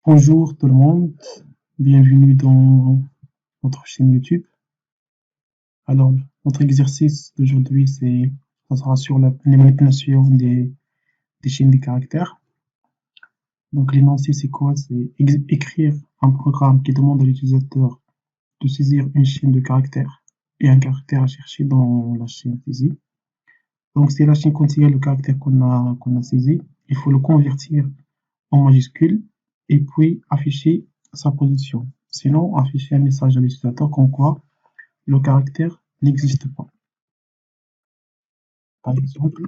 Bonjour tout le monde, bienvenue dans notre chaîne YouTube. Alors, notre exercice d'aujourd'hui, ça sera sur les manipulations des chaînes de caractères. Donc, l'énoncé, c'est quoi? C'est écrire un programme qui demande à l'utilisateur de saisir une chaîne de caractères et un caractère à chercher dans la chaîne saisie. Donc, si la chaîne contient le caractère qu'on a saisi, il faut le convertir en majuscule et puis afficher sa position. Sinon, afficher un message à l'utilisateur comme quoi le caractère n'existe pas. Par exemple,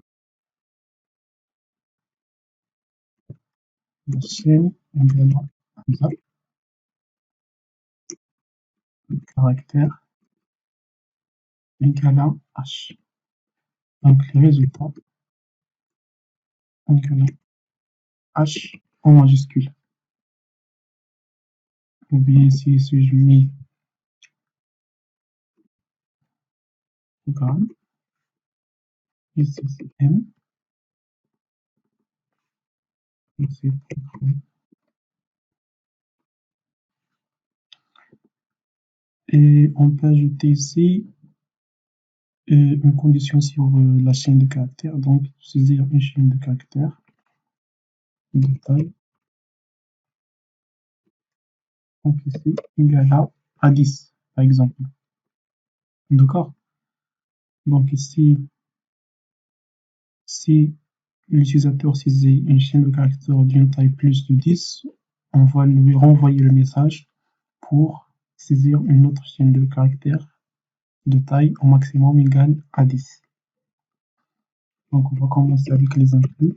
la chaîne égale Hamza, le caractère égale à H. Donc, le résultat égale à H en majuscule. Ou bien ici, si je mets programme, ici c'est M, ici et on peut ajouter ici une condition sur la chaîne de caractères. Donc, saisir une chaîne de caractères de taille, donc ici, égale à 10, par exemple. D'accord? Donc ici, si l'utilisateur saisit une chaîne de caractères d'une taille plus de 10, on va lui renvoyer le message pour saisir une autre chaîne de caractères de taille au maximum égale à 10. Donc on va commencer avec les inputs.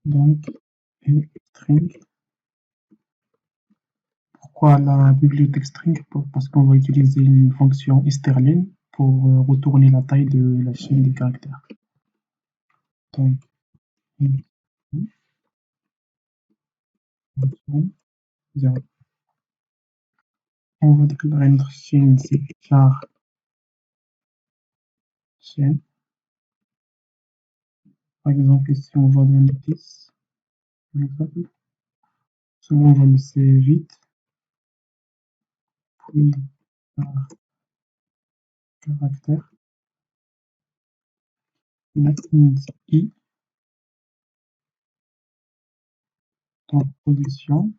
Donc, et string. Pourquoi la bibliothèque string? Parce qu'on va utiliser une fonction esterline pour retourner la taille de la chaîne de caractères. Donc, on va déclarer notre chaîne, c'est char chaîne. Par exemple, ici, on va donner 10. Par exemple, souvent, on va laisser vite. Puis, par caractère, la I, donc position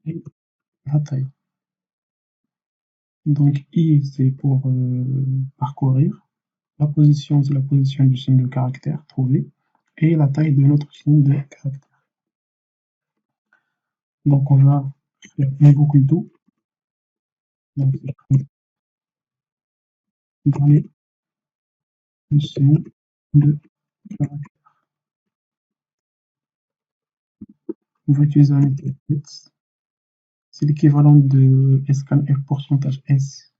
et la taille. Donc, I, c'est pour parcourir. La position, c'est la position du signe de caractère trouvé. Et la taille de notre signe de caractère. Donc, on va faire une boucle do. Donc, c'est donner une signe de caractère. On va utiliser un méthode get. C'est l'équivalent de scanf pourcentage S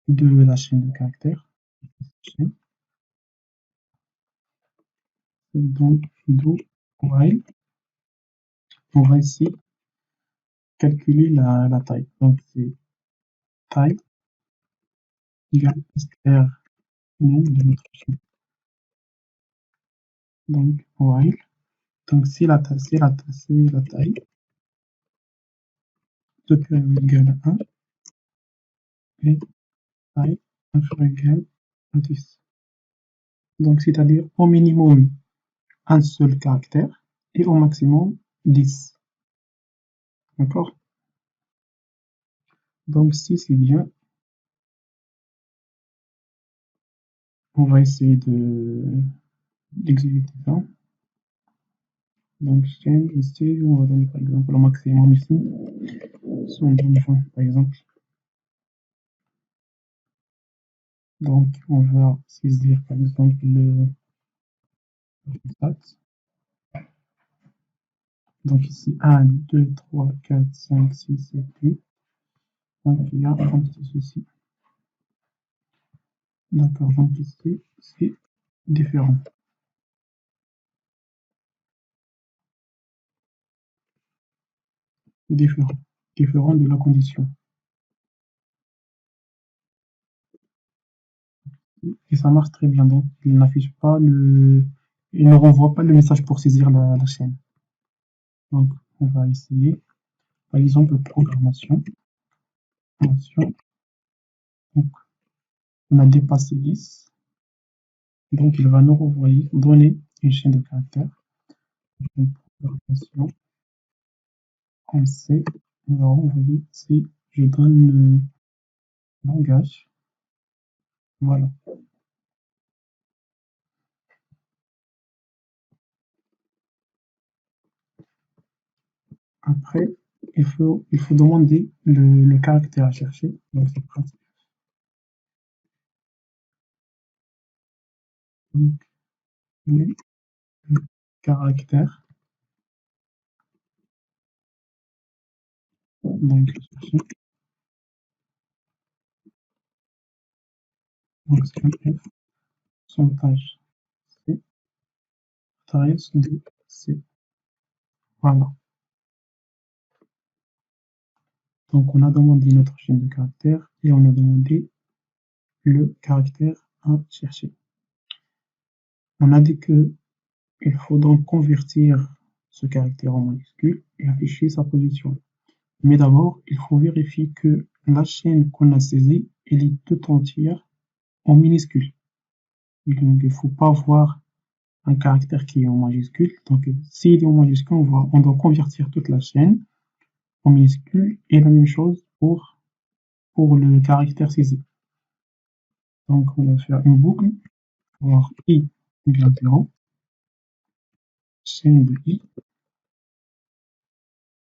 de la chaîne de caractères. Donc, do while, on va ici calculer la taille. Donc, c'est taille égale str de notre chaîne. Donc, while. Donc, si la taille supérieure égale à 1 et taille inférieure égale à 10. Donc, c'est-à-dire au minimum un seul caractère et au maximum 10. D'accord? Donc, si c'est bien, on va essayer d'exécuter ça. Donc, chaîne ici, on va donner par exemple le maximum ici. Si on donne 20 par exemple. Donc, on va saisir par exemple le stat. Donc, ici 1, 2, 3, 4, 5, 6, 7, 8. Donc, il y a un petit souci. D'accord, donc ici, c'est différent. C'est différent. différent de la condition. Et ça marche très bien. Donc, il n'affiche pas il ne renvoie pas le message pour saisir la chaîne. Donc, on va essayer. Par exemple, programmation. Donc, on a dépassé 10. Donc, il va nous renvoyer, donner une chaîne de caractères. Donc, programmation. En C, on va renvoyer si je donne le langage. Voilà. Après, il faut demander le caractère à chercher. Donc, c'est pratique. Donc, le caractère. Donc, chercher. Donc, c'est un F. Pourcentage C. Trace de C. Voilà. Donc, on a demandé notre chaîne de caractères et on a demandé le caractère à chercher. On a dit que il faut donc convertir ce caractère en majuscule et afficher sa position. Mais d'abord, il faut vérifier que la chaîne qu'on a saisie, elle est tout entière en minuscule. Donc, il ne faut pas voir un caractère qui est en majuscule. Donc, s'il est en majuscule, on doit convertir toute la chaîne en minuscule et la même chose pour le caractère saisi. Donc, on va faire une boucle pour i égale 0, chaîne de i,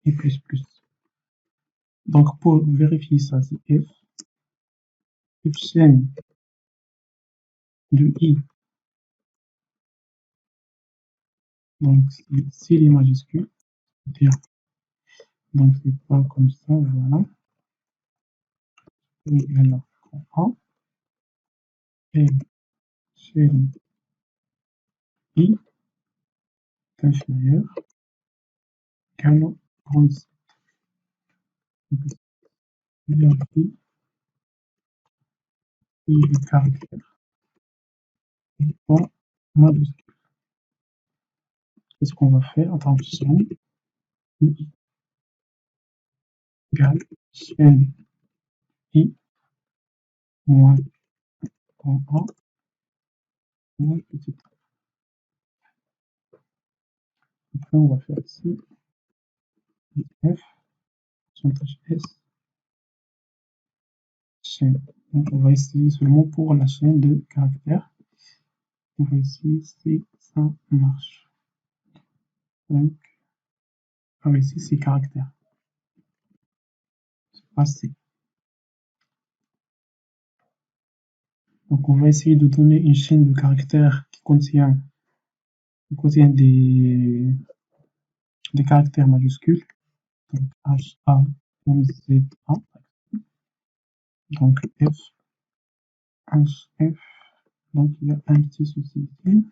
i plus plus. Donc, pour vérifier ça, c'est f chaîne de i. Donc, c'est les majuscules, c'est-à-dire, donc c'est pas comme ça, voilà. Et alors, A, et chaîne i inférieur, canon 37. Donc, vérifie et le caractère est en majuscule. Qu'est-ce qu'on va faire? Attention, i égale chaîne i moins grand A moins petit a. Après, on va faire ici f, pourcentage s, chaîne. Donc, on va essayer seulement pour la chaîne de caractères. On va essayer si ça marche. Donc, ici, c'est caractère. C'est pas C. Donc, on va essayer de donner une chaîne de caractères qui contient des caractères majuscules. Donc, H, A, M, Z, A. Donc, F, H, F. Donc, il y a un petit souci ici.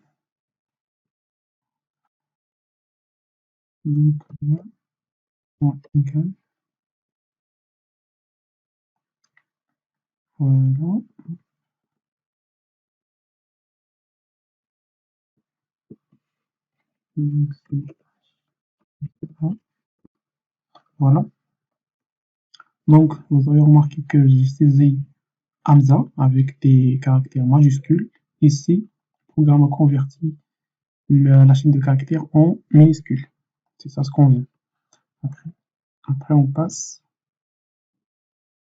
Donc, voilà. Voilà. Donc, c'est ça. Voilà. Donc, vous avez remarqué que j'ai saisi Hamza avec des caractères majuscules. Ici, le programme a converti la chaîne de caractères en minuscules. C'est ça ce qu'on veut. Après, après, on passe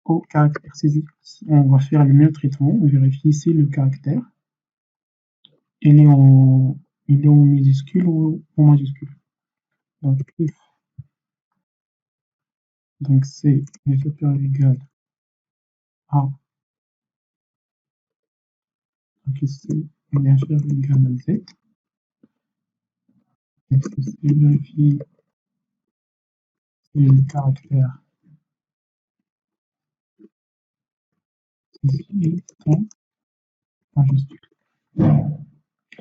au caractère saisi. On va faire le même traitement. On vérifie ici le caractère. Il est il est en minuscule ou en majuscule. Donc, if, donc c'est supérieur égal à, donc ici, il est inférieur égal à z. Donc, c'est vérifier le caractère ici est en majuscule.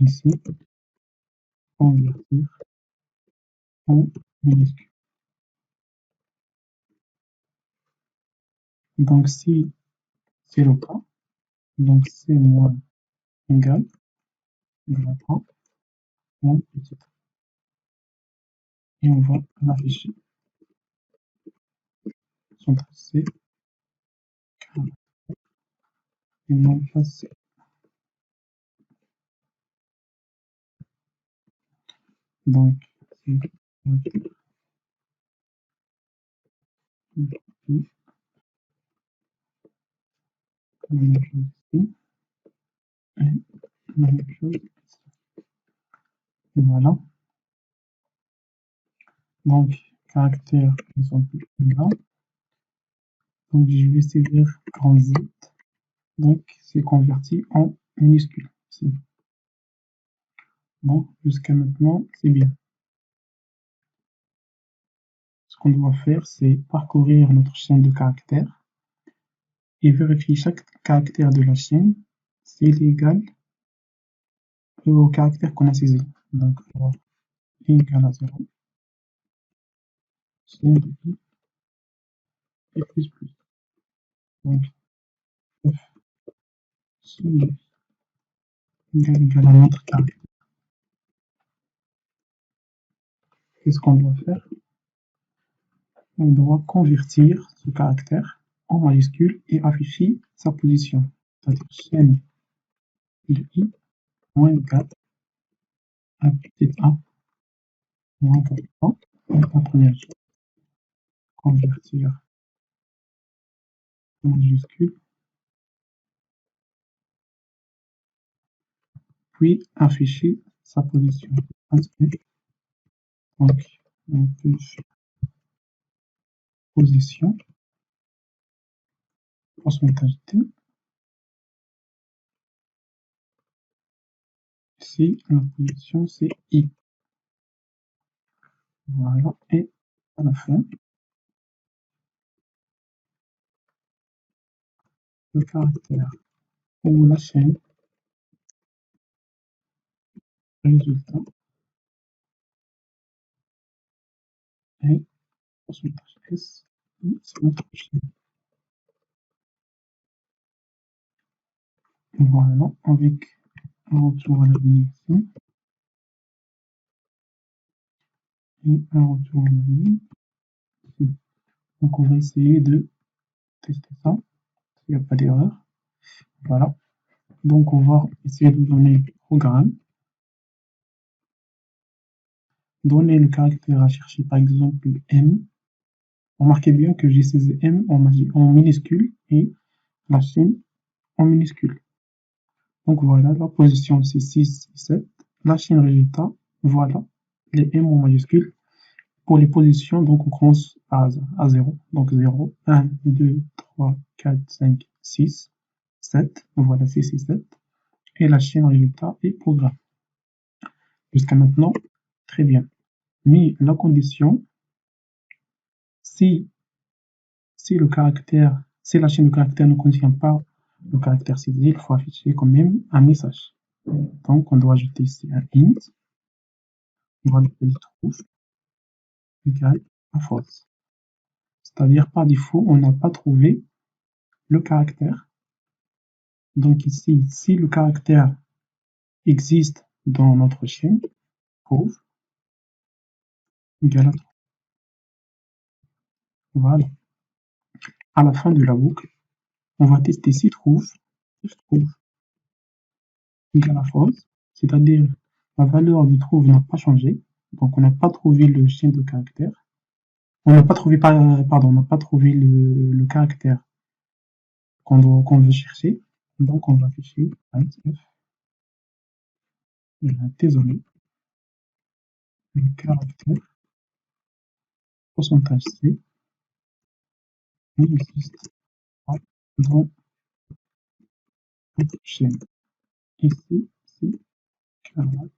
Ici, convertir en minuscule. Donc, si c'est le cas, donc c'est moins égal, égal à 1, moins petit. Et on va l'afficher. Centre C, et non pas C. Donc, c'est la même chose ici, et la même chose ici. Et voilà. Donc, caractère, exemple, là. Donc, je vais saisir grand Z. Donc, c'est converti en minuscule. Ici. Bon, jusqu'à maintenant, c'est bien. Ce qu'on doit faire, c'est parcourir notre chaîne de caractères et vérifier chaque caractère de la chaîne s'il est égal au caractère qu'on a saisi. Donc, I égale à 0, chaîne de I et plus. Donc, F chaîne de I égale à notre caractère. Qu'est-ce qu'on doit faire? On doit convertir ce caractère en majuscule et afficher sa position. C'est-à-dire chaîne de I moins égal à petit a moins important. Donc, la première chose, convertir en majuscule, puis afficher sa position. Ensuite, donc, on peut position, pourcentage T. Ici, la position, c'est I. Voilà, et à la fin, le caractère ou la chaîne résultat et pourcentage S, c'est notre chaîne. Voilà, avec un retour à la ligne ici, et un retour à la ligne ici. Donc, on va essayer de tester ça, s'il n'y a pas d'erreur. Voilà. Donc, on va essayer de donner le programme, donner le caractère à chercher, par exemple M. Remarquez bien que j'ai saisi M en minuscule et la chaîne en minuscule. Donc voilà, la position c'est 6, 7. La chaîne résultat, voilà, les M en majuscule. Pour les positions, donc on commence à 0. Donc 0, 1, 2, 3, 4, 5, 6, 7. Voilà, 6 et 7. Et la chaîne résultat est programme. Jusqu'à maintenant, très bien. Mais la condition, si, si la chaîne de caractère ne contient pas le caractère saisi, il faut afficher quand même un message. Donc, on doit ajouter ici un int. On va l'appeler true égale à false. C'est-à-dire, par défaut, on n'a pas trouvé le caractère. Donc ici, si le caractère existe dans notre chaîne, prove égale à 3. Voilà. À la fin de la boucle, on va tester si true égale à false, c'est-à-dire la valeur de true n'a pas changé. Donc on n'a pas trouvé le chaîne de caractère. On n'a pas trouvé, pardon, on n'a pas trouvé le caractère qu'on veut chercher. Donc on va afficher f. Désolé, le caractère pourcentage C n'existe pas dans notre chaîne. Ici, c'est caractère.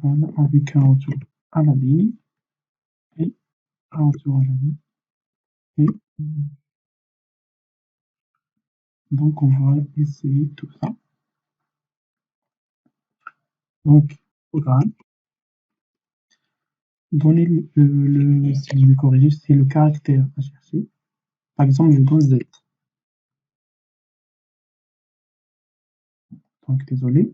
Voilà, avec un retour à la ligne et un retour à la ligne. Et donc, on va essayer tout ça. Donc, programme. donner si je vais corriger, c'est le caractère à chercher. Par exemple, je donne Z. Donc, désolé,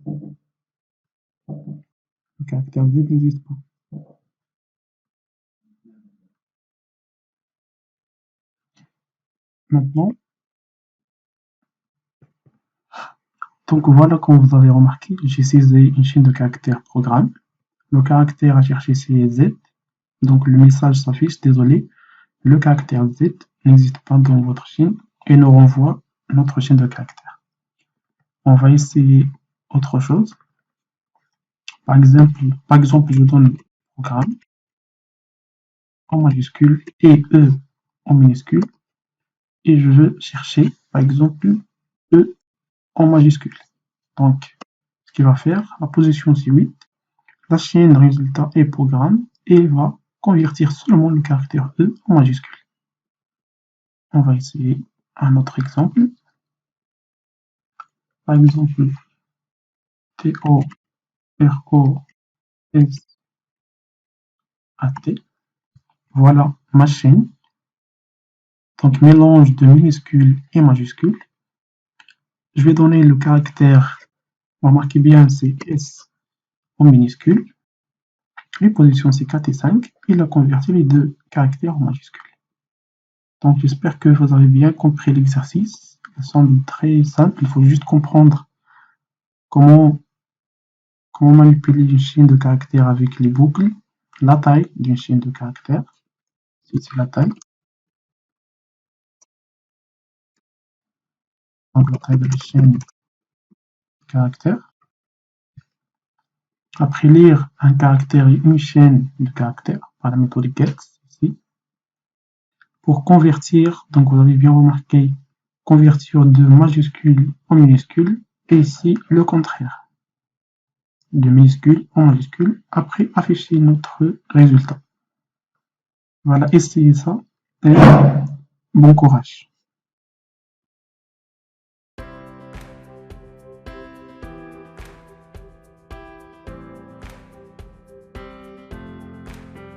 le caractère Z n'existe pas. Maintenant, donc voilà, comme vous avez remarqué, j'ai saisi une chaîne de caractères programme. Le caractère à chercher, c'est Z. Donc, le message s'affiche, désolé, le caractère Z n'existe pas dans votre chaîne et nous renvoie notre chaîne de caractères. On va essayer autre chose. Par exemple, je donne le programme en majuscule et E en minuscule et je veux chercher, par exemple, E en majuscule. Donc, ce qu'il va faire, la position c'est 8, la chaîne résultat et programme et va convertir seulement le caractère E en majuscule. On va essayer un autre exemple. Par exemple, TOROSAT. Voilà ma chaîne. Donc, mélange de minuscules et majuscules. Je vais donner le caractère, remarquez bien, c'est S en minuscule. Les positions, c'est 4 et 5. Il a converti les deux caractères en majuscules. Donc, j'espère que vous avez bien compris l'exercice. Il semble très simple. Il faut juste comprendre comment manipuler une chaîne de caractères avec les boucles, la taille d'une chaîne de caractères. C'est la taille. Donc, la taille de la chaîne de caractères. Après lire un caractère et une chaîne de caractères par la méthode GEX, ici. Pour convertir, donc vous avez bien remarqué, convertir de majuscule en minuscule, et ici le contraire. De minuscule en majuscule, après afficher notre résultat. Voilà, essayez ça, et bon courage.